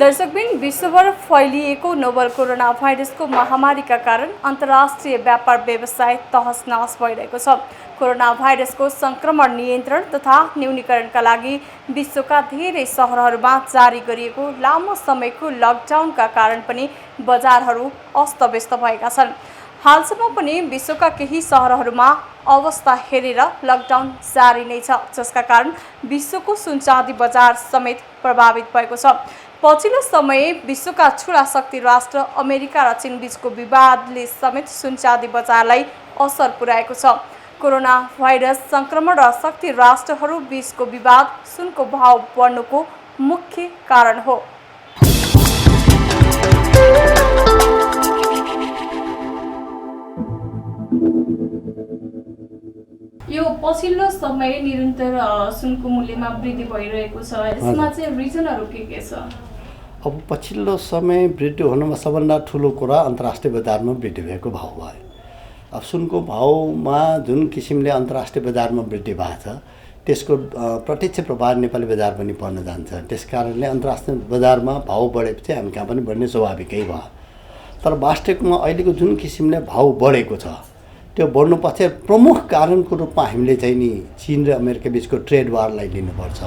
दर्शकबिन विश्वभर फैलिएको नोभल कोरोना भाइरसको महामारीका कारण अन्तर्राष्ट्रिय व्यापार व्यवसाय तहस-नहस भइरहेको छ। कोरोना भाइरसको संक्रमण नियन्त्रण तथा न्यूनीकरणका लागि विश्वका धेरै शहरहरूमा जारी गरिएको लामो समयको लकडाउनका कारण पनि बजारहरू अस्तव्यस्त भएका छन्। हालसम्म पनि विश्वका केही शहरहरूमा अवस्था हेरेर लकडाउन जारी नै छ, जसका कारण विश्वको सुनचाँदी बजार समेत प्रभावित भएको छ। पछिल्लो समय विश्वका ठूला शक्ति राष्ट्र अमेरिका र चीन बीचको विवादले समेत सुनचाँदी बजारलाई असर पुर्याएको छ। कोरोना भाइरस संक्रमण र शक्ति राष्ट्रहरू बीचको विवाद सुनको भाव बढ्नुको मुख्य कारण हो। यो पछिल्लो समय निरन्तर सुनको मूल्यमा वृद्धि भइरहेको छ। यसमा चाहिँ रिजनहरू के छ? अब पछिल्लो समय वृद्धि हुनुमा सबभन्दा ठुलो कुरा अन्तर्राष्ट्रिय बजारमा वृद्धि भएको भाव भयो। अब सुनको भावमा जुन किसिमले अन्तर्राष्ट्रिय बजारमा वृद्धि भएको छ त्यसको प्रत्यक्ष प्रभाव नेपाली बजार पनि पर्न जान्छ। त्यसकारणले अन्तर्राष्ट्रिय बजारमा भाव बढेपछि हामी कहाँ पनि बढ्ने स्वाभाविकै भयो। तर वास्तविकमा अहिलेको जुन किसिमले भाव बढेको छ त्यो बढ्नु पछि प्रमुख कारणको रूपमा हामीले चाहिँ नि चीन र अमेरिका बीचको ट्रेड वारलाई लिनुपर्छ।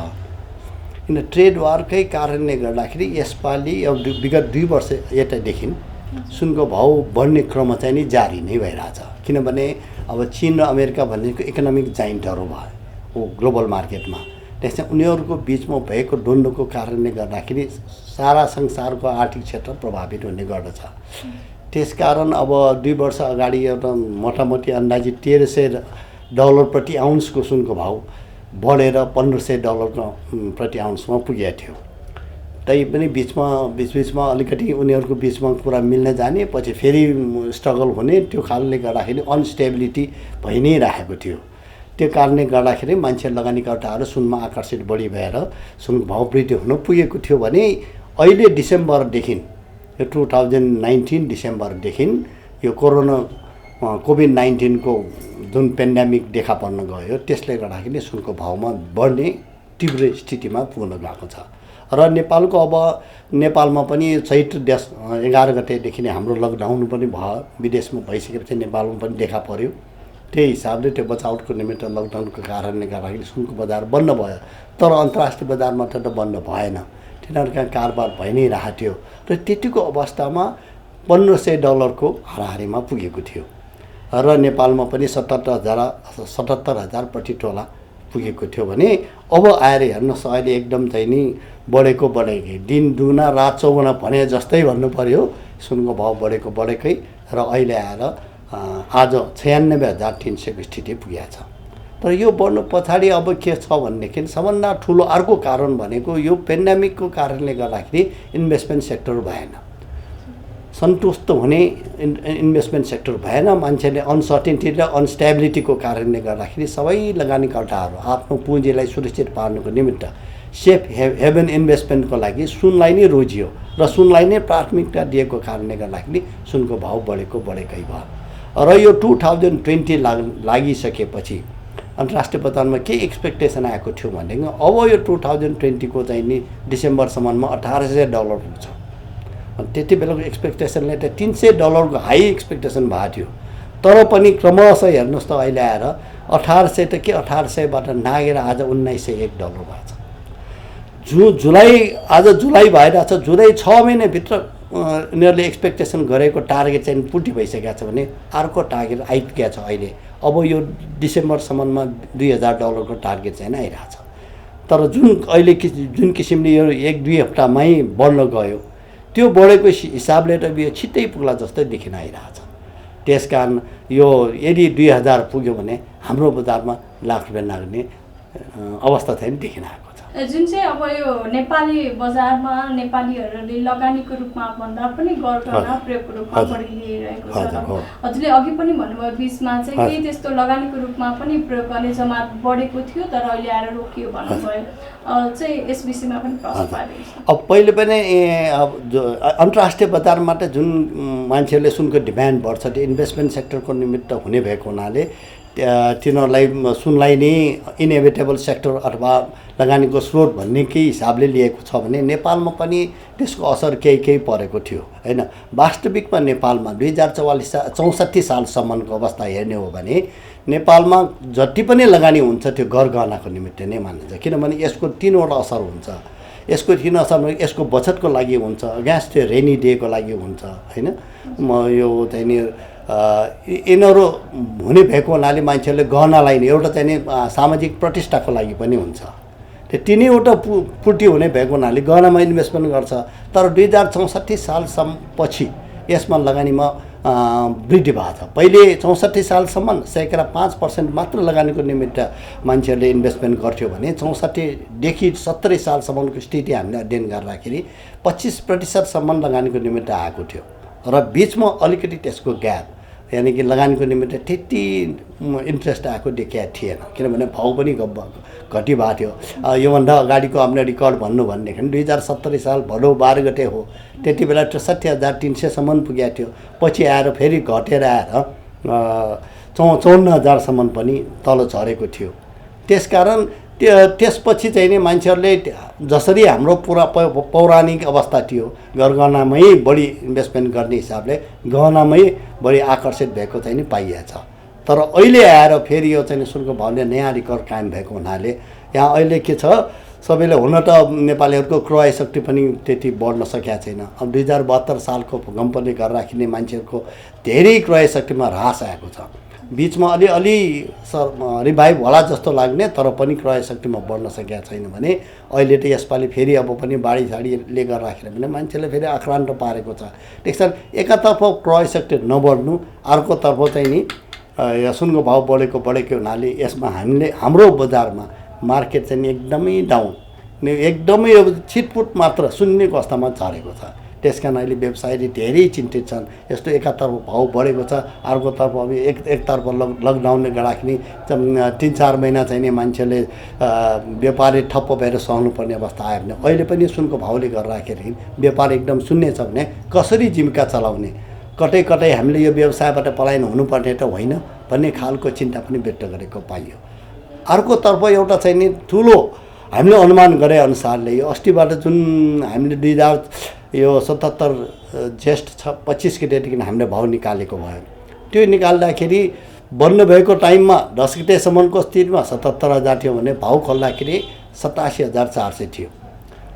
किन ट्रेड वारकै कारणले गर्दाखेरि यसपालि अब विगत 2 वर्ष यतादेखि सुनको भाव बढ्ने क्रम चाहिँ नि जारी नै भइरहेछ। किनभने अब चीन र अमेरिका भनेको इकोनोमिक जाइन्टहरू भयो ग्लोबल मार्केटमा। त्यसैले उनीहरूको बिचमा भएको द्वन्द्वको कारणले गर्दाखेरि सारा संसारको आर्थिक क्षेत्र प्रभावित हुने गर्दछ। त्यसकारण अब 2 वर्ष अगाडि एउटा मोटामोटी अन्दाजित $1300 प्रति आउन्सको सुनको भाव बढेर $1500 प्रति आउन्समा पुगेको थियो। तैपनि बिचमा अलिकति उनीहरूको बिचमा कुरा मिल्न जाने, पछि फेरि स्ट्रगल हुने, त्यो कारणले गर्दाखेरि अनस्टेबिलिटी भइ नै राखेको थियो। त्यो कारणले गर्दाखेरि मान्छे लगानीकर्ताहरू सुनमा आकर्षित बढी भएर सुनको भाव वृद्धि हुन पुगेको थियो भने अहिले डिसेम्बरदेखि यो 2019 डिसेम्बरदेखि यो कोभिड-19 को जुन पेन्डेमिक देखा पर्न गयो त्यसले गर्दाखेरि सुनको भावमा बढ्ने तीव्र स्थितिमा पुग्न गएको छ। र नेपालमा पनि चैत्र 11 गतेदेखि नै हाम्रो लकडाउन पनि भयो। विदेशमा भइसकेपछि नेपालमा पनि देखा पर्यो। त्यही हिसाबले त्यो बचाउटको निमित्त लकडाउनको कारणले गर्दाखेरि सुनको बजार बन्द भयो। तर अन्तर्राष्ट्रिय बजारमा त बन्द भएन, तिनीहरूका कारोबार भइ नै रहेको थियो। र त्यतिको अवस्थामा $1500 को हाराहारीमा पुगेको थियो र नेपालमा पनि 77,000 प्रति तोला पुगेको थियो भने अब आएर हेर्नुहोस् अहिले एकदम चाहिँ नि बढेकै दिन दुना रात चौगुना भने जस्तै भन्नु पर्यो। सुनको भाव बढेकै र अहिले आएर आज 96,300 को स्थिति पुगेको छ। तर यो बढ्नु पछाडि अब के छ भनेदेखि सबभन्दा ठुलो अर्को कारण भनेको यो पेन्डेमिकको कारणले गर्दाखेरि इन्भेस्टमेन्ट सेक्टर भएन, सन्तुष्ट हुने इन्भेस्टमेन्ट सेक्टर भएन। मान्छेले अनसर्टेनिटी र अनस्टेबिलिटीको कारणले गर्दाखेरि सबै लगानीकर्ताहरू आफ्नो पुँजीलाई सुरक्षित पार्नको निमित्त सेफ हेभन इन्भेस्टमेन्टको लागि सुनलाई नै रोजियो र सुनलाई नै प्राथमिकता दिएको कारणले गर्दाखेरि सुनको भाव बढेकै भयो। र यो 2020 लागिसकेपछि अन्तर्राष्ट्रिय बजारमा के एक्सपेक्टेसन आएको थियो भनेदेखि अब यो 2020 को चाहिँ नि डिसेम्बरसम्ममा $1800 पुग्छ। त्यति बेलाको एक्सपेक्टेसनले त $300 को हाई एक्सपेक्टेसन भएको थियो। तर पनि क्रमशः हेर्नुहोस् त अहिले आएर 1800 त के 1800बाट नागेर आज $1901 भएको छ। आज जुलाई भइरहेछ। जुलाई 6 महिनाभित्र उनीहरूले एक्सपेक्टेसन गरेको टार्गेट चाहिँ पुटी भइसकेको छ भने अर्को टार्गेट आइपुगेको छ अहिले। अब यो डिसेम्बरसम्ममा $2000 को टार्गेट चाहिँ आइरहेछ। तर जुन किसिमले यो 1-2 हप्तामै बढ्न गयो त्यो बढेको हिसाबले त यो छिट्टै पुग्ला जस्तै देखिन आइरहेछ। त्यसकारण यो यदि 2000 पुग्यो भने हाम्रो बजारमा लाख रुपैयाँ लाग्ने अवस्था चाहिँ देखिन आएको छ। जुन चाहिँ अब यो नेपाली बजारमा नेपालीहरूले लगानीको रूपमा भन्दा पनि गरगहना प्रयोगको रूपमा बढिरहेको छ। हजुरले अघि पनि भन्नुभयो बिचमा चाहिँ केही त्यस्तो लगानीको रूपमा पनि प्रयोग गर्ने जमात बढेको थियो तर अहिले आएर रोकियो भन्नुभयो। चाहिँ यस विषयमा पनि प्रश्न पारेको छ। अब पहिले पनि अन्तर्राष्ट्रिय बजारमा त जुन मान्छेहरूले सुनको डिमान्ड बढ्छ त्यो इन्भेस्टमेन्ट सेक्टरको निमित्त हुने भएको हुनाले तिनीहरूलाई सुनलाई नै इनेभिटेबल सेक्टर अथवा लगानीको स्रोत भन्ने केही हिसाबले लिएको छ भने नेपालमा पनि त्यसको असर केही परेको थियो हैन। वास्तविकमा नेपालमा 2064 सालसम्मको अवस्था हेर्ने हो भने नेपालमा जति पनि लगानी हुन्छ त्यो गरगहनाको निमित्त नै मानिन्छ, किनभने यसको 3वटा असर हुन्छ। यसको 3 असर यसको बचतको लागि हुन्छ, अगेन्स्ट रेनी डेको लागि हुन्छ हैन। म यो चाहिँ नि यिनीहरू हुने भएको हुनाले मान्छेहरूले गहनालाई नि एउटा चाहिँ नि सामाजिक प्रतिष्ठाको लागि पनि हुन्छ। त्यो 3वटा पूर्ति हुने भएको हुनाले गहनामा इन्भेस्टमेन्ट गर्छ। तर 2064 सालसम्म पछि यसमा लगानीमा वृद्धि भएको छ। पहिले 64 सालसम्म 5% मात्र लगानीको निमित्त मान्छेहरूले इन्भेस्टमेन्ट गर्थ्यो भने 64 देखि 70 सालसम्मको स्थिति हामीले अध्ययन गर्दाखेरि 25% लगानीको निमित्त आएको थियो र बिचमा अलिकति त्यसको ग्याप यानि कि लगानीको निमित्त त्यति इन्ट्रेस्ट आएको देखिया थिएन, किनभने भाउ पनि घटी भएको थियो। योभन्दा अगाडिको हामीले रिकर्ड भन्नु भनेदेखि 2070 साल भदौ 12 गते हो, त्यति बेला 63,300सम्म पुगेको थियो। पछि आएर फेरि घटेर आएर 54,000सम्म पनि तल झरेको थियो। त्यसकारण त्यसपछि चाहिँ नि मान्छेहरूले जसरी हाम्रो पुरा पौराणिक अवस्था थियो गरगहनामै बढी इन्भेस्टमेन्ट गर्ने हिसाबले गहनामै बढी आकर्षित भएको चाहिँ नि पाइएको छ। तर अहिले आएर फेरि यो चाहिँ सुनको भाउले नयाँ रिकर्ड कायम भएको हुनाले यहाँ अहिले के छ, सबैले हुन त नेपालीहरूको क्रय शक्ति पनि त्यति बढ्न सकेको छैन। अब 2072 सालको भूकम्पले गर्दाखेरि मान्छेहरूको धेरै क्रय शक्तिमा ह्रास आएको छ। बिचमा अलि रिभाइभ होला जस्तो लाग्ने तर पनि क्रय शक्तिमा बढ्न सकेको छैन भने अहिले त यसपालि फेरि अब पनि बाढी साडीले गर्दाखेरि पनि मान्छेले फेरि आक्रान्त पारेको छ। त्यसकारण एकातर्फ क्रय शक्ति नबढ्नु, अर्कोतर्फ चाहिँ नि सुनको भाउ बढेको हुनाले यसमा हाम्रो बजारमा मार्केट चाहिँ एकदमै डाउन, एकदमै छिटपुट मात्र शून्यको अवस्थामा झरेको छ। त्यसकारण अहिले व्यवसायीले धेरै चिन्तित छन्। यस्तो एकातर्फ भाउ बढेको छ, अर्कोतर्फ अब एकतर्फ लकडाउनले गर्दाखेरि 3-4 महिना चाहिँ नि मान्छेले व्यापारी ठप्प भएर सहनुपर्ने अवस्था आयो भने अहिले पनि सुनको भाउले गर्दाखेरि व्यापार एकदम शून्य छ भने कसरी जीविका चलाउने, कतै हामीले यो व्यवसायबाट पलायन हुनुपर्ने त होइन भन्ने खालको चिन्ता पनि व्यक्त गरेको पाइयो। अर्कोतर्फ एउटा चाहिँ नि ठुलो हामीले अनुमान गरे अनुसारले यो अस्तिबाट जुन हामीले 2077 ज्येष्ठ 25 गतेदेखि हामीले भाउ निकालेको भयो, त्यो निकाल्दाखेरि बन्द भएको टाइममा 10 गतेसम्मको स्थितिमा 77,000 थियो भने भाउ खोल्दाखेरि 87,400 थियो।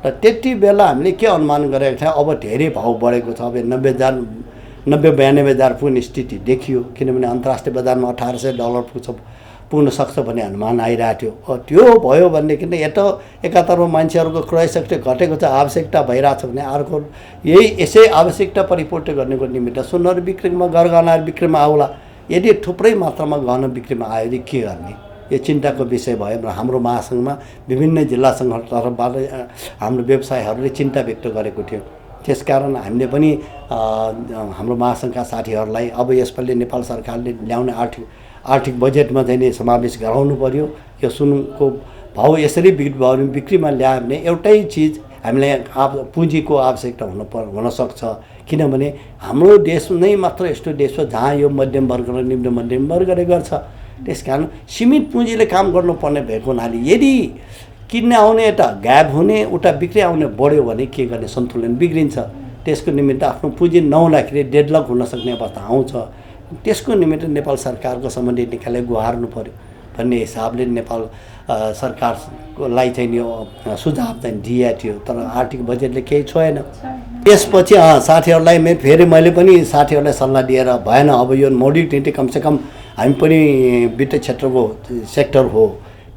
र त्यति बेला हामीले के अनुमान गरेको थियो, अब धेरै भाउ बढेको छ, अब 90,000-92,000 पुग्ने स्थिति देखियो, किनभने अन्तर्राष्ट्रिय बजारमा $1,800 पुग्न सक्छ भन्ने अनुमान आइरहेको थियो। त्यो भयो भनेदेखि एकातर्फ मान्छेहरूको क्रय शक्ति घटेको छ, आवश्यकता भइरहेछ भने अर्को यसै आवश्यकता परिपूर्ति गर्नेको निमित्त सुनहरू बिक्रीमा गरगहनाहरू बिक्रीमा आउला। यदि थुप्रै मात्रामा गहना बिक्रीमा आयो भने के गर्ने, यो चिन्ताको विषय भयो। र हाम्रो महासङ्घमा विभिन्न जिल्ला सङ्घतर्फबाट हाम्रो व्यवसायीहरूले चिन्ता व्यक्त गरेको थियो। त्यसकारण हामीले पनि हाम्रो महासङ्घका साथीहरूलाई अब यसपालि नेपाल सरकारले ल्याउने आर्थिक बजेटमा चाहिँ समावेश गराउनु पर्यो। यो सुनको भाउ यसरी बिक्रीमा ल्यायो भने एउटै चिज हामीलाई पुँजीको आवश्यकता हुनसक्छ, किनभने हाम्रो देश नै मात्र यस्तो देश हो जहाँ यो मध्यम वर्ग र निम्न मध्यम वर्गले गर्छ। त्यसकारण सीमित पुँजीले काम गर्नुपर्ने भएको हुनाले यदि किन्ने आउने यता ग्याप हुने उता बिक्री आउने बढ्यो भने के गर्ने, सन्तुलन बिग्रिन्छ। त्यसको निमित्त आफ्नो पुँजी नहुँदाखेरि डेडलक हुन सक्ने अवस्था आउँछ। त्यसको निमित्त नेपाल सरकारको सम्बन्धित निकायले गुहार्नु पर्यो भन्ने हिसाबले नेपाल सरकारलाई चाहिँ यो सुझाव चाहिँ दिएको थियो। तर आर्थिक बजेटले केही छोएन। त्यसपछि साथीहरूलाई मैले पनि साथीहरूलाई सल्लाह दिएर भएन, अब यो मौद्रिक नीति कमसेकम हामी पनि वित्त क्षेत्रको सेक्टर हो,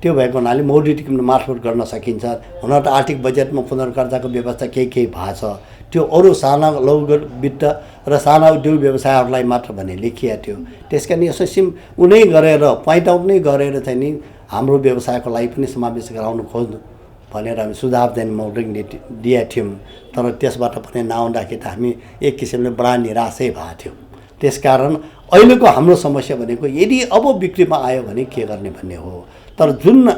त्यो भएको हुनाले मौद्रिक नीति मार्फत गर्न सकिन्छ। हुन त आर्थिक बजेटमा पुनर्कर्जाको व्यवस्था केही भएको छ, त्यो अरू साना लघु वित्त र साना उद्योग व्यवसायहरूलाई मात्र भन्ने लेखिएको थियो। त्यसकारण यसो उनै गरेर पोइन्ट आउट नै गरेर चाहिँ नि हाम्रो व्यवसायको लागि पनि समावेश गराउनु खोज्नु भनेर हामी सुझाव चाहिँ मौद्रिक नीति दिएका थियौँ। तर त्यसबाट पनि नआउँदाखेरि त हामी एक किसिमले बडा निराशै भएको थियो। त्यसकारण अहिलेको हाम्रो समस्या भनेको यदि अब बिक्रीमा आयो भने के गर्ने भन्ने हो। तर जुन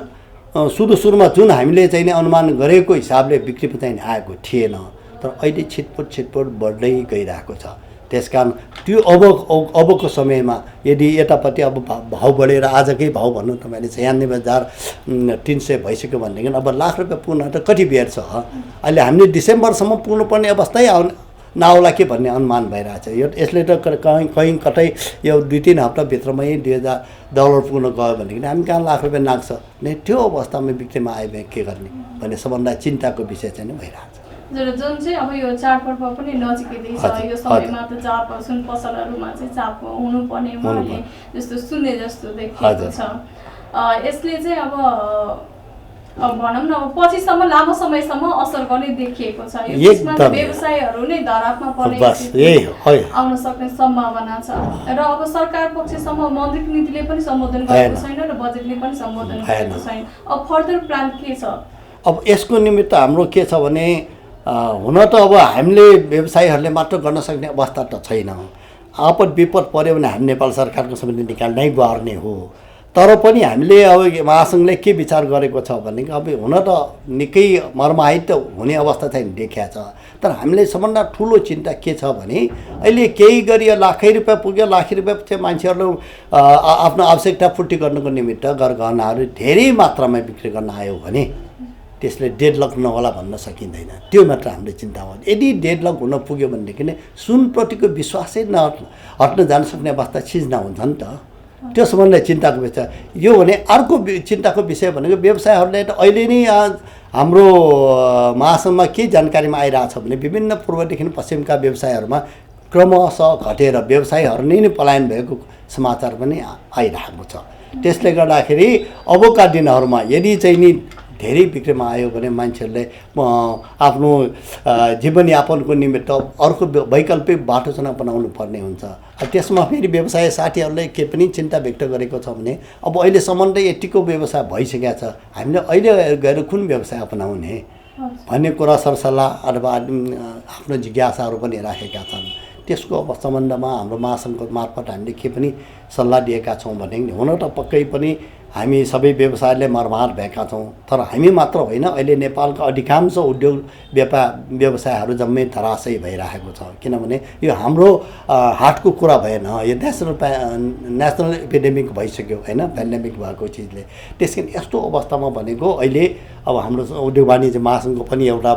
सुरुमा जुन हामीले चाहिँ अनुमान गरेको हिसाबले बिक्रीमा चाहिँ आएको थिएन, तर अहिले छिटपुट बढ्दै गइरहेको छ। त्यसकारण त्यो अबको समयमा यदि यतापट्टि अब भाउ बढेर आजकै भाउ भन्नु तपाईँले 96,300 भइसक्यो भनेदेखि अब लाख रुपियाँ पुग्न त कति बेर छ। अहिले हामीले डिसेम्बरसम्म पुग्नुपर्ने अवस्थै नआउला के भन्ने अनुमान भइरहेछ। यसले त कहीँ कतै यो 2-3 हप्ताभित्रमै $2,000 पुग्न गयो भनेदेखि हामी कहाँ लाख रुपियाँ नाग्छ नै। त्यो अवस्थामा बिक्रीमा आयो भने के गर्ने भन्ने सबभन्दा चिन्ताको विषय चाहिँ नै भइरहेछ। जुन चाहिँ अब यो चाडपर्व पनि नजिकै छ, यो समयमा त चाप सुन पसलहरूमा चाहिँ चाप हुनुपर्ने उहाँले जस्तो सुन्ने जस्तो देखिएको छ। यसले चाहिँ अब भनौँ न अब पछिसम्म लामो समयसम्म असर गर्ने देखिएको छ। यसमा व्यवसायहरू नै धरापमा पर्ने आउन सक्ने सम्भावना छ र अब सरकार पक्षसम्म मौद्रिक नीतिले पनि सम्बोधन गरेको छैन र बजेटले पनि सम्बोधन गरेको छैन। अब फर्दर प्लान के छ? अब यसको निमित्त हाम्रो के छ भने हुन त अब हामीले व्यवसायीहरूले मात्र गर्न सक्ने अवस्था त छैन। आपद विपद पऱ्यो भने हामी नेपाल सरकारको सम्बन्धी निकाल नै गर्ने हो। तर पनि हामीले अब महासङ्घले के विचार गरेको छ भने अब हुन त निकै मर्माहित हुने अवस्था चाहिँ देखिया छ। तर हामीले सबभन्दा ठुलो चिन्ता के छ भने अहिले केही गरी लाखै रुपियाँ पुग्यो, लाख रुपियाँ चाहिँ मान्छेहरूले आफ्नो आवश्यकता पूर्ति गर्नको निमित्त गरगहनाहरू धेरै मात्रामा बिक्री गर्न आयो भने त्यसले डेडलक नहोला भन्न सकिँदैन। त्यो मात्र हाम्रो चिन्ता हो। यदि डेडलक हुन पुग्यो भनेदेखि नै सुनप्रतिको विश्वासै हट्न जान सक्ने अवस्था सिर्जना हुन्छ नि त। त्यो सम्बन्धले चिन्ताको विषय यो भने अर्को चिन्ताको विषय भनेको व्यवसायहरूले त अहिले नै हाम्रो महासङ्घमा के जानकारीमा आइरहेछ भने विभिन्न पूर्वदेखि पश्चिमका व्यवसायहरूमा क्रमशः घटेर व्यवसायहरू नै पलायन भएको समाचार पनि आइरहेको छ। त्यसले गर्दाखेरि अबका दिनहरूमा यदि चाहिँ नि धेरै बिक्रीमा आयो भने मान्छेहरूले आफ्नो जीवनयापनको निमित्त अर्को वैकल्पिक बाटो चाहिँ अपनाउनु पर्ने हुन्छ। त्यसमा फेरि व्यवसाय साथीहरूले के पनि चिन्ता व्यक्त गरेको छ भने अब अहिलेसम्म त यतिको व्यवसाय भइसकेको छ, हामीले अहिले गएर कुन व्यवसाय अपनाउने भन्ने कुरा सरसल्लाह अथवा आफ्नो जिज्ञासाहरू पनि राखेका छन्। त्यसको सम्बन्धमा हाम्रो महासङ्घको मार्फत हामीले के पनि सल्लाह दिएका छौँ भने हुन त पक्कै पनि हामी सबै व्यवसायले मर्माहत भएका छौँ। तर हामी मात्र होइन, अहिले नेपालका अधिकांश उद्योग व्यवसायहरू जम्मै धराशयी भइरहेको छ। किनभने यो हाम्रो हाटको कुरा भएन, यो नेसनल एपिडेमिक भइसक्यो होइन, पेन्डेमिक भएको चिजले। त्यस कारण यस्तो अवस्थामा भनेको अहिले अब हाम्रो उद्योग वाणिज्य महासङ्घको पनि एउटा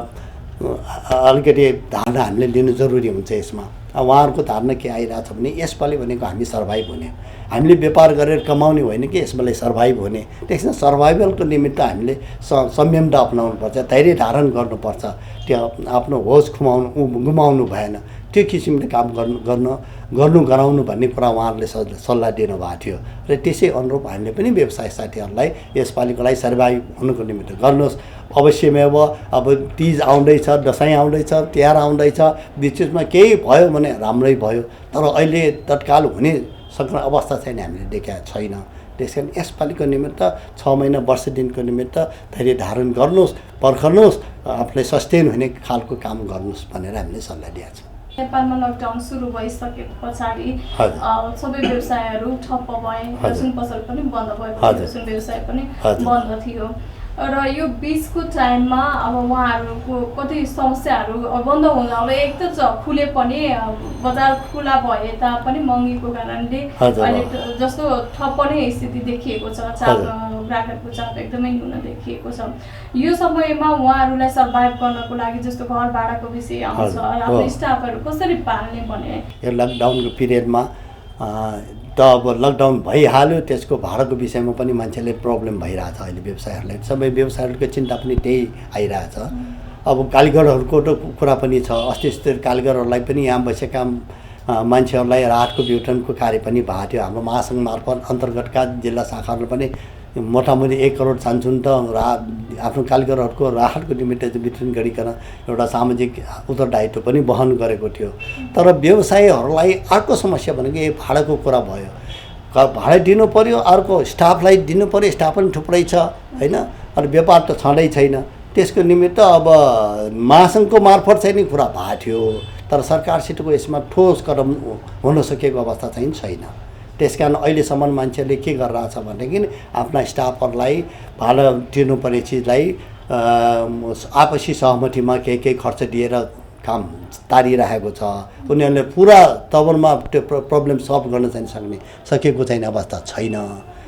अलिकति धारणा हामीले लिनु जरुरी हुन्छ। यसमा उहाँहरूको धारणा के आइरहेछ भने यसपालि भनेको हामी सर्भाइभ हुने, हामीले व्यापार गरेर कमाउने होइन कि यसपालि सर्भाइभ हुने। त्यसमा सर्भाइभलको निमित्त हामीले संयमता अपनाउनुपर्छ, धैर्य धारण गर्नुपर्छ। त्यो आफ्नो होस गुमाउनु भएन। त्यो किसिमले काम गराउनु भन्ने कुरा उहाँहरूले सल्लाह दिनुभएको थियो र त्यसै अनुरूप हामीले पनि व्यवसाय साथीहरूलाई यसपालिको लागि सर्भाइभ हुनुको निमित्त गर्नुहोस्। अवश्यमेव अब तीज आउँदैछ, दसैँ आउँदैछ, तिहार आउँदैछ, बिचमा केही भयो भने राम्रै भयो। तर अहिले तत्काल हुने सक्ने अवस्था चाहिँ हामीले देखेका छैन। त्यस कारण यसपालिको निमित्त 6 महिना वर्ष दिनको निमित्त धैर्य धारण गर्नुहोस्, पर्खनुहोस्, आफूलाई सस्टेन हुने खालको काम गर्नुहोस् भनेर हामीले सल्लाह दिएका छौँ। नेपालमा लकडाउन सुरु भइसके पछाडि सबै व्यवसायहरू ठप्प भए, सुन पसल पनि बन्द भयो, सुन व्यवसाय पनि बन्द थियो र यो बिचको टाइममा अब उहाँहरूको कति समस्याहरू बन्द हुन अब एक त खुले पनि बजार खुला भए तापनि महँगीको कारणले अहिले जस्तो ठप्प नै स्थिति देखिएको छ। ग्राहकको चाप एकदमै न्यून देखिएको छ। यो समयमा उहाँहरूलाई सर्भाइभ गर्नको लागि जस्तो घर भाडाको विषय आउँछ, आफ्नो स्टाफहरू कसरी पाल्ने भने यो लकडाउनको पिरियडमा त अब लकडाउन भइहाल्यो, त्यसको भाडाको विषयमा पनि मान्छेले प्रब्लम भइरहेछ। अहिले व्यवसायहरूलाई सबै व्यवसायहरूको चिन्ता पनि त्यही आइरहेछ। अब कारिगरहरूको त कुरा पनि छ। अस्ति कारिगरहरूलाई पनि यहाँ बसेका मान्छेहरूलाई राहतको वितरणको कार्य पनि भएको थियो। हाम्रो महासङ्घ मार्फत अन्तर्गतका जिल्ला शाखाहरूले पनि मोटामोटी 1 करोड चाहन्छन् त आफ्नो कारिगरहरूको राहतको निमित्त वितरण गरिकन एउटा सामाजिक उत्तरदायित्व पनि वहन गरेको थियो। तर व्यवसायीहरूलाई अर्को समस्या भनेको यो भाडाको कुरा भयो। भाडा दिनु पर्यो, अर्को स्टाफलाई दिनु पर्यो, स्टाफ पनि थुप्रै छ होइन, अनि व्यापार त छँदै छैन। त्यसको निमित्त अब महासङ्घको मार्फत चाहिँ नि कुरा भएको थियो, तर सरकारसितको यसमा ठोस कदम हुन सकेको अवस्था चाहिँ छैन। त्यसकारण अहिलेसम्म मान्छेले के गरिरहेछ भनेदेखि आफ्ना स्टाफहरूलाई भाडा तिर्नुपर्ने चिजलाई आपसी सहमतिमा केही खर्च दिएर काम तारिरहेको छ। उनीहरूले पुरा तवरमा त्यो प्रब्लम सल्भ गर्न चाहिँ सकेको चाहिँ अवस्था छैन।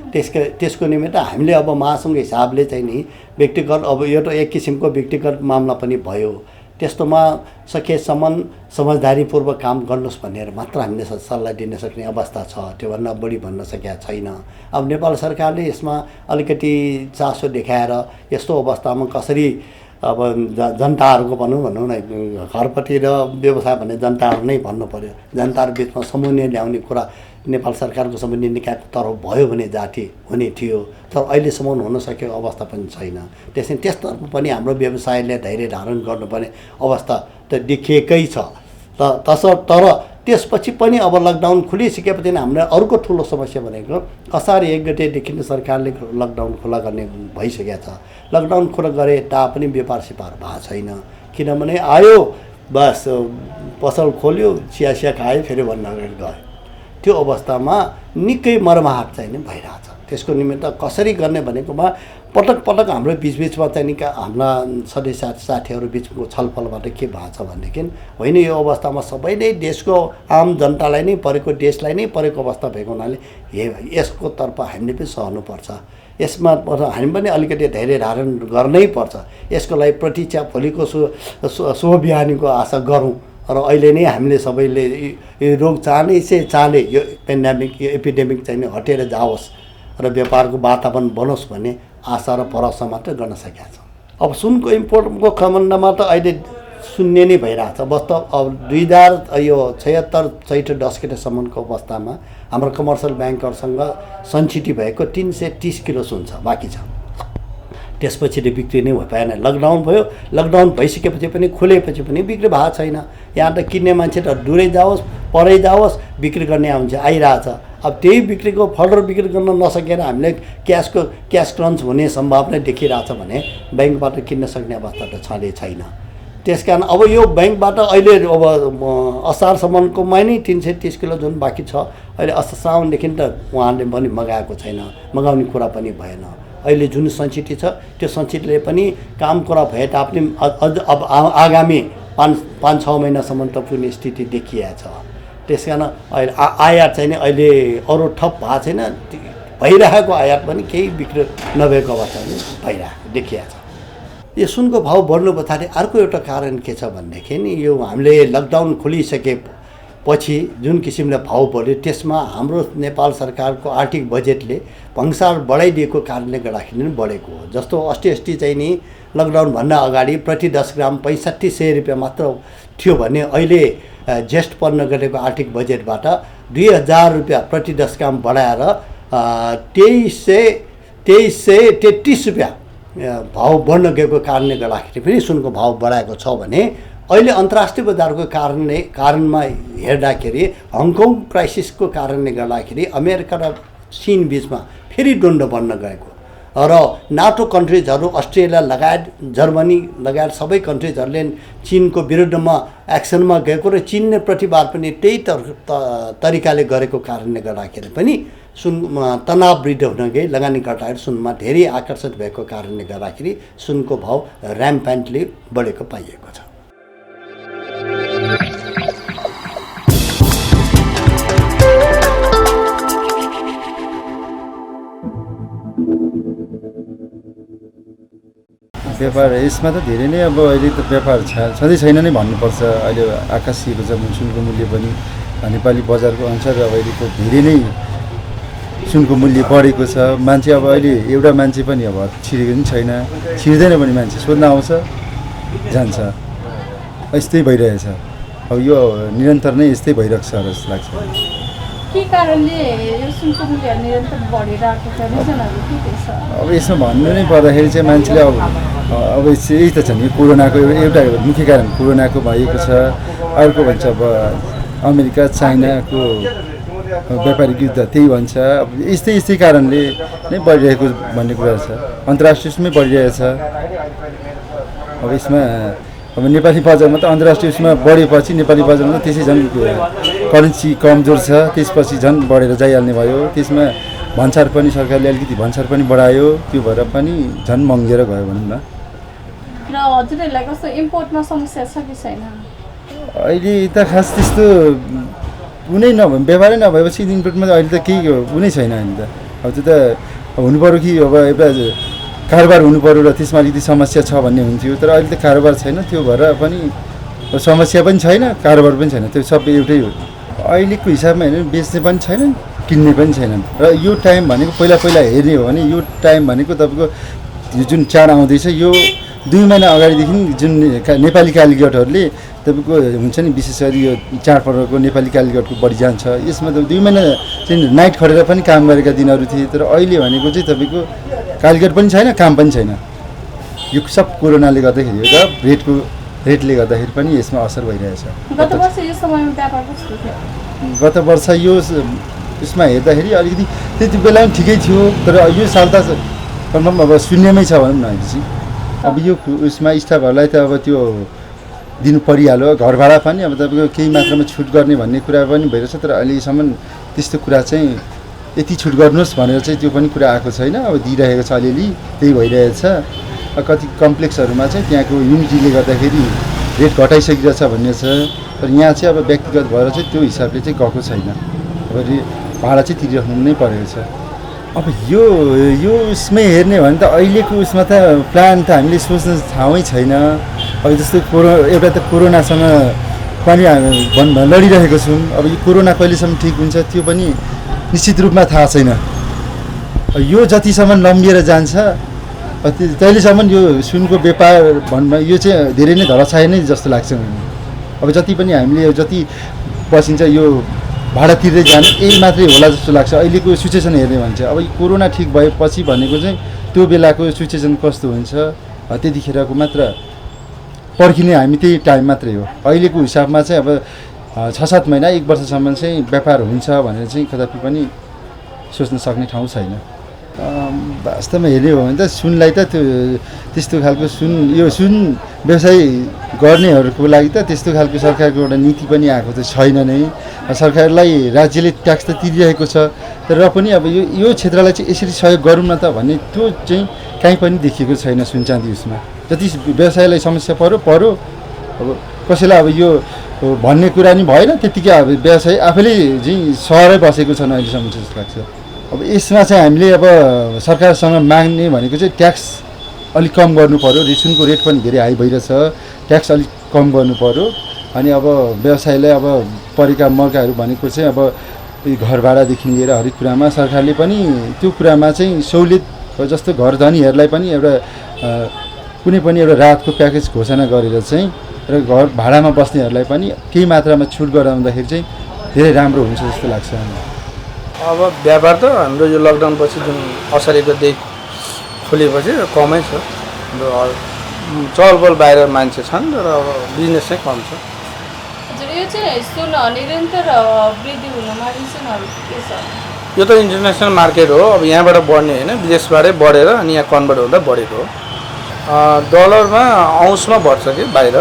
त्यसको निमित्त हामीले अब महासङ्घ हिसाबले चाहिँ नि व्यक्तिगत अब यो त एक किसिमको व्यक्तिगत मामला पनि भयो, त्यस्तोमा सकेसम्म समझदारीपूर्वक काम गर्नुहोस् भनेर मात्र हामीले सल्लाह दिन सक्ने अवस्था छ, त्योभन्दा बढी भन्न सकेका छैन। अब नेपाल सरकारले यसमा अलिकति चासो देखाएर यस्तो अवस्थामा कसरी अब जनताहरूको भनौँ न, घरपट्टि र व्यवसाय भन्ने जनताहरू नै भन्नु पर्यो, जनताहरू बिचमा समन्वय ल्याउने कुरा नेपाल सरकारको समन्वय निकायको तर्फ भयो भने जाति हुने थियो, तर अहिलेसम्म हुन सकेको अवस्था पनि छैन। त्यसतर्फ पनि हाम्रो व्यवसायले धैर्य धारण गर्नुपर्ने अवस्था त देखिएकै छ। तर त्यसपछि पनि अब लकडाउन खुलिसकेपछि हाम्रो अर्को ठुलो समस्या भनेको असार 1 गतेदेखि नै सरकारले लकडाउन खुला गर्ने भइसकेको छ। लकडाउन खुला गरे तापनि व्यापार सिपार भएको छैन, किनभने आयो बस पसल खोल्यो, चिया खायो, फेरि भन्न गयो। त्यो अवस्थामा निकै मर्माहट चाहिँ नि भइरहेछ। त्यसको निमित्त कसरी गर्ने भनेकोमा पटक हाम्रो बिचबिचमा चाहिँ नि हाम्रा सदस्य साथीहरू बिचको छलफलबाट के भएको छ भनेदेखि होइन, यो अवस्थामा सबै नै देशको आम जनतालाई नै परेको, देशलाई नै परेको अवस्था भएको हुनाले यसको तर्फ हामीले पनि सहनुपर्छ। यसमा हामी पनि अलिकति धैर्य धारण गर्नै पर्छ। यसको लागि प्रतीक्षा भोलिको शुभ बिहानीको आशा गरौँ र अहिले नै हामीले सबैले यो रोग चाँडै यो पेन्डेमिक, यो एपिडेमिक चाहिँ हटेर जाओस् र व्यापारको वातावरण बनोस् भन्ने आशा र भरोसा मात्र गर्न सकेका छौँ। अब सुनको इम्पोर्टको सम्बन्धमा त अहिले शून्य नै भइरहेछ। वास्तव अब 2076 चैत्र 10 गतेसम्मको अवस्थामा हाम्रो कमर्सियल ब्याङ्कहरूसँग सञ्चित भएको 330 किलो सुन छ, बाँकी छ। त्यसपछि त बिक्री नै भएन। लकडाउन भयो, लकडाउन भइसकेपछि पनि खुलेपछि पनि बिक्री भएको छैन। यहाँ त किन्ने मान्छे त दूरै जाओस् परै जाओस्, बिक्री गर्ने मान्छे आइरहेछ। अब त्यही बिक्रीको फर्दर बिक्री गर्न नसकेर हामीले क्यास क्रन्च हुने सम्भावना देखिरहेछ भने ब्याङ्कबाट किन्न सक्ने अवस्था त छँदै छैन। त्यसकारण अब यो ब्याङ्कबाट अहिले अब असारसम्मकोमा नै 330 किलो जुन बाँकी छ, अहिले साउनदेखि त उहाँले पनि मगाएको छैन, मगाउने कुरा पनि भएन। अहिले जुन सञ्चित छ त्यो सञ्चितले पनि काम कुरा भए तापनि अब आगामी 5-6 महिनासम्म त पुग्ने स्थिति देखिएको छ। त्यसकारण अहिले आयात चाहिँ अहिले अरू ठप भएको छैन, भइरहेको आयात पनि केही बिक्री नभएको अवस्था भइरहेको देखिएको छ। यो सुनको भाउ बढ्नु पछाडि अर्को एउटा कारण के छ भनेदेखि यो हामीले लकडाउन खोलिसकेपछि जुन किसिमले भाउ बढ्यो त्यसमा हाम्रो नेपाल सरकारको आर्थिक बजेटले भंसार बढाइदिएको कारणले गर्दाखेरि नै बढेको हो। जस्तो अस्ति चाहिँ नि लकडाउनभन्दा अगाडि प्रति 10 ग्राम 6500 रुपियाँ मात्र थियो भने अहिले ज्येष्ठ 15 गतेको आर्थिक बजेटबाट 2000 रुपियाँ प्रति 10 ग्राम बढाएर 2333 रुपियाँ भाउ बढ्न गएको कारणले गर्दाखेरि पनि सुनको भाउ बढाएको छ भने अहिले अन्तर्राष्ट्रिय बजारको कारणमा हेर्दाखेरि हङकङ क्राइसिसको कारणले गर्दाखेरि अमेरिका र चीन बिचमा फेरि द्वन्द्व बन्न गएको र नाटो कन्ट्रिजहरू अस्ट्रेलिया लगायत जर्मनी लगायत सबै कन्ट्रिजहरूले चीनको विरुद्धमा एक्सनमा गएको र चीनले प्रतिवाद पनि त्यही तरिकाले गरेको कारणले गर्दाखेरि पनि सुन तनाव वृद्धि हुन गई, लगानीकर्ताहरू सुनमा धेरै आकर्षित भएको कारणले गर्दाखेरि सुनको भाउ ऱ्याम्प्यान्टली बढेको पाइएको छ। व्यापार यसमा त धेरै नै अब अहिले त व्यापार छँदै छैन नै भन्नुपर्छ। अहिले आकाशिएको छ सुनको मूल्य पनि नेपाली बजारको अनुसार अब अहिले त धेरै नै सुनको मूल्य बढेको छ। मान्छे अब अहिले एउटा मान्छे पनि अब छिरेको पनि छैन, छिर्दैन पनि मान्छे सोध्न आउँछ जान्छ, यस्तै भइरहेछ। अब यो निरन्तर नै यस्तै भइरहेको छ जस्तो लाग्छ। के कारणले यो सुनको मूल्य निरन्तर बढिरहेको छ, रिजनहरू के छ? अब यसमा भन्नु नै पर्दाखेरि चाहिँ मान्छेले अब यही त छ नि, कोरोनाको एउटा मुख्य कारण कोरोनाको भएको छ। अर्को भन्छ अब अमेरिका चाइनाको व्यापारिक युद्ध त्यही भन्छ। अब यस्तै कारणले नै बढिरहेको भन्ने कुरा छ, अन्तर्राष्ट्रिय उसमै बढिरहेछ। अब यसमा अब नेपाली बजारमा त अन्तर्राष्ट्रिय उसमा बढेपछि नेपाली बजारमा त त्यसै झन् करेन्सी कमजोर छ, त्यसपछि झन् बढेर जाइहाल्ने भयो। त्यसमा भन्सार पनि सरकारले अलिकति भन्सार पनि बढायो, त्यो भएर पनि झन् महँगेर गयो भनौँ न। र हजुरहरूलाई कस्तो इम्पोर्टमा समस्या छ कि छैन? अहिले त खास त्यस्तो कुनै नभए व्यापारै नभएपछि इम्पोर्टमा अहिले त केही कुनै छैन अहिले त। अब त्यो त हुनु पऱ्यो कि अब एउटा कारोबार हुनु पऱ्यो र त्यसमा अलिकति समस्या छ भन्ने हुन्थ्यो, तर अहिले त कारोबार छैन, त्यो भएर पनि समस्या पनि छैन, कारोबार पनि छैन, त्यो सबै एउटै हो। अहिलेको हिसाबमा हेर्नु बेच्ने पनि छैनन्, किन्ने पनि छैनन्। र यो टाइम भनेको पहिला हेर्ने हो भने यो टाइम भनेको तपाईँको यो जुन चाड आउँदैछ यो 2 महिना अगाडिदेखि जुन नेपाली कालीगढहरूले तपाईँको हुन्छ नि, विशेष गरी यो चाडपर्वको नेपाली कालीगढको बढी जान्छ। यसमा त 2 महिना चाहिँ नाइट खटेर पनि काम गरेका दिनहरू थिए, तर अहिले भनेको चाहिँ तपाईँको कालीगढ पनि छैन, काम पनि छैन। यो सब कोरोनाले गर्दाखेरि हो र रेटले गर्दाखेरि पनि यसमा असर भइरहेछ। गत वर्ष यो समयमा व्यापार कस्तो थियो? गत वर्ष यो यसमा हेर्दाखेरि अलिकति त्यति बेला पनि ठिकै थियो, तर यो साल त कन्फर्म अब शून्यमै छ भनौँ न। अहिले अब यो उसमा स्टाफहरूलाई त अब त्यो दिनु परिहाल्यो, घर भाडा पनि अब तपाईँको केही मात्रामा छुट गर्ने भन्ने कुरा पनि भइरहेछ, तर अहिलेसम्म त्यस्तो कुरा चाहिँ यति छुट गर्नुहोस् भनेर चाहिँ त्यो पनि कुरा आएको छैन। अब दिइरहेको छ अलिअलि, त्यही भइरहेछ। कति कम्प्लेक्सहरूमा चाहिँ त्यहाँको युनिटीले गर्दाखेरि रेट घटाइसकिरहेछ भन्ने छ, तर यहाँ चाहिँ अब व्यक्तिगत भएर चाहिँ त्यो हिसाबले चाहिँ गएको छैन। अब भाडा चाहिँ तिरिराख्नु नै परेको छ। अब यो उसमै हेर्ने भने त अहिलेको उसमा त प्लान त हामीले सोच्ने ठाउँै छैन। अब जस्तो एउटा त कोरोनासँग पनि लडिरहेको छौँ। अब यो कोरोना कहिलेसम्म ठिक हुन्छ त्यो पनि निश्चित रूपमा थाहा छैन। यो जतिसम्म लम्बिएर जान्छ तहिलेसम्म यो सुनको व्यापार यो चाहिँ धेरै नै धराशायी नै जस्तो लाग्छ। अब जति पनि हामीले जति बसिन्छ यो भाडा तिर्दै जाने यही मात्रै होला जस्तो लाग्छ अहिलेको सिचुएसन हेर्ने भने चाहिँ। अब कोरोना ठिक भएपछि भनेको चाहिँ त्यो बेलाको सिचुएसन कस्तो हुन्छ त्यतिखेरको मात्र पर्खिने हामी त्यही टाइम मात्रै हो। अहिलेको हिसाबमा चाहिँ अब 6-7 महिना 1 वर्षसम्म चाहिँ व्यापार हुन्छ भनेर चाहिँ कदापि पनि सोच्न सक्ने ठाउँ छैन। वास्तवमा हेर्ने हो भने त सुनलाई त त्यस्तो खालको सुन व्यवसाय गर्नेहरूको लागि त त्यस्तो खालको सरकारको एउटा नीति पनि आएको त छैन नै। सरकारलाई राज्यले ट्याक्स त तिरिरहेको छ, तर पनि अब यो क्षेत्रलाई चाहिँ यसरी सहयोग गरौँ न त भन्ने त्यो चाहिँ कहीँ पनि देखिएको छैन सुन चाँदी उसमा। जति व्यवसायलाई समस्या पर्यो अब कसैलाई अब यो भन्ने कुरा नि भएन, त्यत्तिकै अब व्यवसाय आफैले चाहिँ सहरै बसेको छन् अहिलेसम्म जस्तो लाग्छ। अब यसमा चाहिँ हामीले अब सरकारसँग माग्ने भनेको चाहिँ ट्याक्स अलिक कम गर्नु पऱ्यो। सुनको रेट पनि धेरै हाई भइरहेछ, ट्याक्स अलिक कम गर्नु पऱ्यो। अनि अब व्यवसायलाई अब परेका मर्काहरू भनेको चाहिँ अब घर भाडादेखि लिएर हरेक कुरामा सरकारले पनि त्यो कुरामा चाहिँ सहुलियत जस्तो घर धनीहरूलाई पनि एउटा कुनै पनि एउटा राहतको प्याकेज घोषणा गरेर चाहिँ र घर भाडामा बस्नेहरूलाई पनि केही मात्रामा छुट गराउँदाखेरि चाहिँ धेरै राम्रो हुन्छ जस्तो लाग्छ। अब व्यापार त हाम्रो यो लकडाउन पछि जुन असारेको खोलेपछि कमै छ। चलबल बाहिर मान्छे छन् तर अब बिजनेस चाहिँ कम छ। हजुर, यो चाहिँ सुन निरन्तर वृद्धि हुनमा रिजनहरू के छ? यो त इन्टरनेसनल मार्केट हो। अब यहाँबाट बढ्ने होइन, विदेशबाटै बढेर अनि यहाँ कन्भर्ट हुँदा बढेको हो। डलरमा औँसमा बढ्छ कि बाहिर,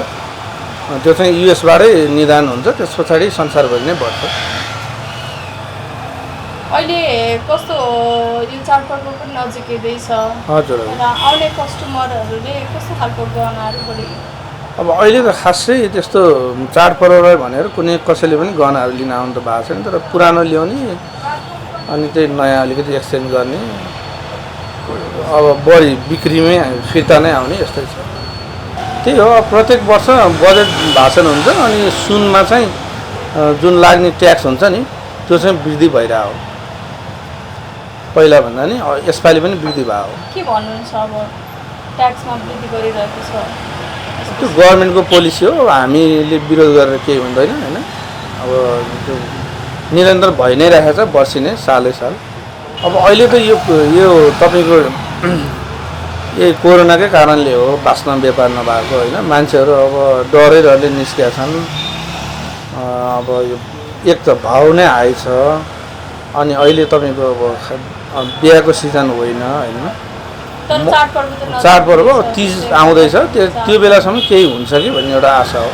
त्यो चाहिँ युएसबाटै निदान हुन्छ, त्यस पछाडि संसारभरि नै बढ्छ। अहिले कस्तो यो चाडपर्व पनि नजिकै छ। हजुर, र आउने कस्टमरहरूले कस्तो खालको गहनाहरू बढी? अब अहिले त खासै त्यस्तो चाडपर्वलाई भनेर कुनै कसैले पनि गहनाहरू लिन आउनु त भएको छैन, तर पुरानो ल्याउने अनि त्यही नयाँ अलिकति एक्सचेन्ज गर्ने, अब बढी बिक्रीमै फिर्ता नै आउने यस्तै छ। त्यही हो, प्रत्येक वर्ष बजेट भाषण हुन्छ अनि सुनमा चाहिँ जुन लाग्ने ट्याक्स हुन्छ नि त्यो चाहिँ वृद्धि भइरहेको हो। पहिला भन्दा नि यसपालि पनि वृद्धि भयो। के भन्नुहुन्छ अब ट्याक्समा वृद्धि गरिरहेको छ? त्यो गभर्मेन्टको पोलिसी हो, हामीले विरोध गरेर केही हुँदैन होइन। अब त्यो निरन्तर भइ नै रहेको छ, वर्षी नै सालै साल। अब अहिले त यो तपाईँको यही कोरोनाकै कारणले हो बाँच्न व्यापार नभएको होइन। मान्छेहरू अब डरैरहले निस्केका छन्। अब यो एक त भाउ नै हाई छ, अनि अहिले तपाईँको अब बिहाको सिजन होइन होइन, चाडपर्व 30 आउँदैछ, त्यो बेलासम्म केही हुन्छ कि भन्ने एउटा आशा हो।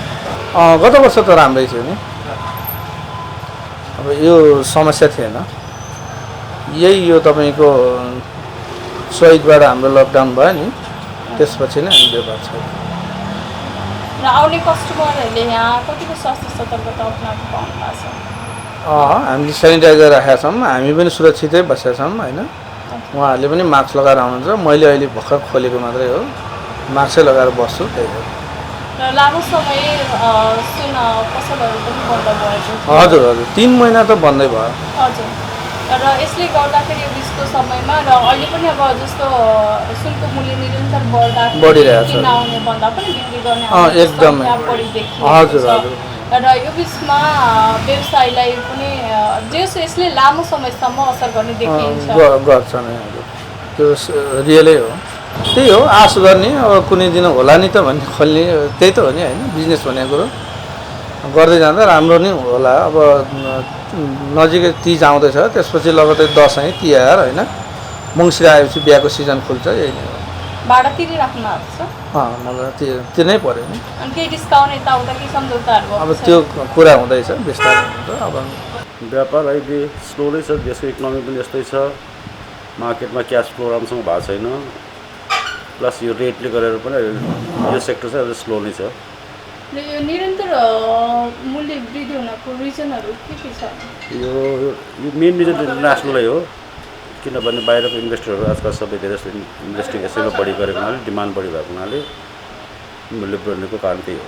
गत वर्ष त राम्रै थियो नि, अब यो समस्या थिएन। यही यो तपाईँको शहीदबाट हाम्रो लकडाउन भयो नि, त्यसपछि नै हामी व्यापार छ। र आउने कस्टमरहरूले यहाँ कतिको स्वास्थ्य सतर्कता अप्नाउनु पाउनु भएको छ? हामीले सेनिटाइजर राखेका छौँ, हामी पनि सुरक्षितै बसेका छौँ होइन। उहाँहरूले पनि मास्क लगाएर आउनुहुन्छ, मैले अहिले भर्खर खोलेको मात्रै हो, मास्कै लगाएर बस्छु, त्यही हो। र लामो समय सुन पसलहरू पनि बन्द भएको छ। हजुर हजुर 3 महिना त बन्दै भयो। हजुर, र यसले गर्दाखेरि यो बिचको समयमा र अहिले पनि अब जस्तो सुनको मूल्य निरन्तर बढिरहेको छ। किन आउने भन्दा पनि बिक्री गर्ने एकदमै। संख्या बढी देखिएको हजुर छ। हजुर र यो बिचमा व्यवसायलाई पनि यसले लामो समयसम्म असर गर्ने देखिन्छ। गर्छ नै हजुर, त्यो रियलै हो। त्यही हो, आश गर्ने अब कुनै दिन होला नि त भन्ने खोल्ने, त्यही त हो नि होइन। बिजनेस भनेको कुरो गर्दै जाँदा राम्रो नै होला। अब नजिकै तीज आउँदैछ, त्यसपछि लगतै दसैँ तिहार होइन, मङ्सिर आएपछि बिहाको सिजन खुल्छ, यही नै हो। भाडा तिरिराख्नु भएको छ? मलाई तिर्नै पऱ्यो नि। अनि केही डिस्काउन्ट यताउता कि सम्झौताहरू अब त्यो कुरा हुँदैछ, बिस्तारै हुन्छ। अब व्यापार अहिले स्लोलै छ, देशको इकोनोमी पनि यस्तै छ, मार्केटमा क्यास फ्लो राम्रोसँग भएको छैन, प्लस यो रेटले गरेर पनि यो सेक्टर चाहिँ अझै स्लो नै छ। र यो निरन्तर मूल्य वृद्धि हुनको रिजनहरू के छ? यो मेन रिजन इन्टरनेसनलै हो, किनभने बाहिरको इन्भेस्टरहरू आजकल सबै धेरै जस्तो इन्भेस्टिङ यसैमा बढी गरेको हुनाले, डिमान्ड बढी भएको हुनाले मूल्य बढ्नुको कारण त्यही हो।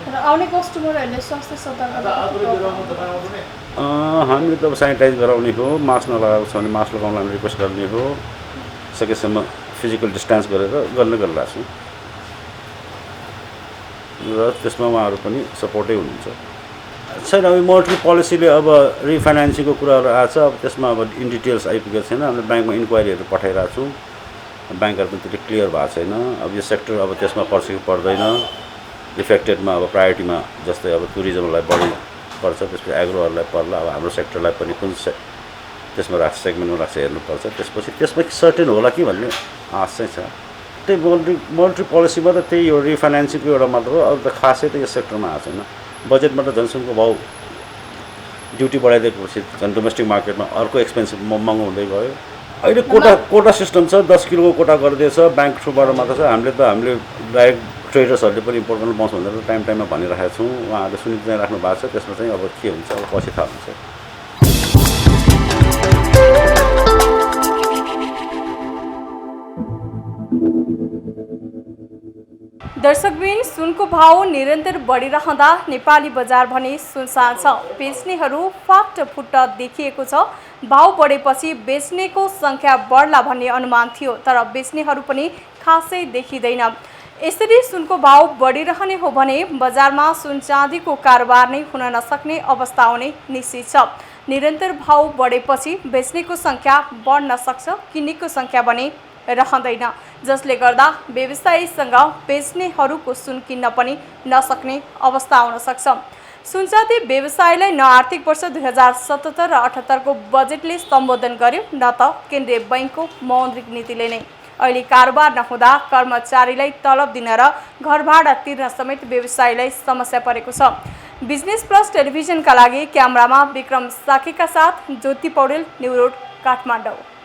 र आउने कस्टमरहरूले स्वास्थ्य सतर्कता हामी त अब सेनिटाइज गराउने हो, मास्क नलगाएको छ भने मास्क लगाउन हामी रिक्वेस्ट गर्ने हो, सकेसम्म फिजिकल डिस्टेन्स गरेर गरिरहेको छौँ र त्यसमा उहाँहरू पनि सपोर्टै हुनुहुन्छ। छैन, अब मोनेटरी पोलिसीले अब रिफाइनेन्सिङको कुराहरू आएको छ, अब त्यसमा अब इन डिटेल्स आइपुगेको छैन। हामीले ब्याङ्कमा इन्क्वायरीहरू पठाइरहेको छौँ, ब्याङ्कहरू पनि त्यति क्लियर भएको छैन। अब यो सेक्टर अब त्यसमा पर्छ कि पर्दैन, इफेक्टेडमा अब प्रायोरिटीमा जस्तै अब टुरिज्मलाई बढी पर्छ, त्यसपछि एग्रोहरूलाई पर्ला, अब हाम्रो सेक्टरलाई पनि कुन त्यसमा राख्छ, सेगमेन्टमा राख्छ हेर्नुपर्छ। त्यसपछि त्यसमा सर्टेन होला कि भन्ने आश चाहिँ छ। त्यही मोनेटरी पोलिसीमा त त्यही हो, रिफाइनेन्सिङको एउटा मात्र हो, अरू त खासै त यो सेक्टरमा आएको छैन। बजेटमा त जनसङ्ख्याको भाउ ड्युटी बढाइदिएपछि झन् डोमेस्टिक मार्केटमा अर्को एक्सपेन्सिभ महँगो हुँदै गयो। अहिले कोटा सिस्टम छ, 10 किलोको कोटा गरिदिएछ, ब्याङ्क थ्रुबाट मात्र छ। हामीले डाइरेक्ट ट्रेडर्सहरूले पनि इम्पोर्ट गर्न पाउँछ भनेर टाइममा भनिरहेका छौँ। उहाँहरूले सुनित चाहिँ राख्नु भएको छ, त्यसमा चाहिँ अब के हुन्छ अब पछि थाहा हुन्छ। दर्शकबिन, सुनको भाव निरन्तर बढिरहँदा नेपाली बजार भने सुनसान छ। बेच्नेहरू फाटफुट्ट देखिएको छ। भाव बढेपछि बेच्नेको सङ्ख्या बढ्ला भन्ने अनुमान थियो, तर बेच्नेहरू पनि खासै देखिँदैन। यसरी सुनको भाव बढिरहने हो भने बजारमा सुन चाँदीको कारोबार नै हुन नसक्ने अवस्था आउने निश्चित छ। निरन्तर भाव बढेपछि बेच्नेको सङ्ख्या बढ्न सक्छ, किन्नेको सङ्ख्या भने रहँदैन, जसले गर्दा व्यवसायीसँग बेच्नेहरूको सुन किन्न पनि नसक्ने अवस्था आउन सक्छ। सुनचाँदी व्यवसायलाई न आर्थिक वर्ष 2077 र 78 को बजेटले सम्बोधन गर्यो, न त केन्द्रीय बैङ्कको मौद्रिक नीतिले नै। अहिले कारोबार नहुँदा कर्मचारीलाई तलब दिन र घर भाडा तिर्न समेत व्यवसायीलाई समस्या परेको छ। बिजनेस प्लस टेलिभिजनका लागि क्यामेरामा विक्रम साकेका साथ ज्योति पौडेल, न्यु रोड, काठमाडौँ।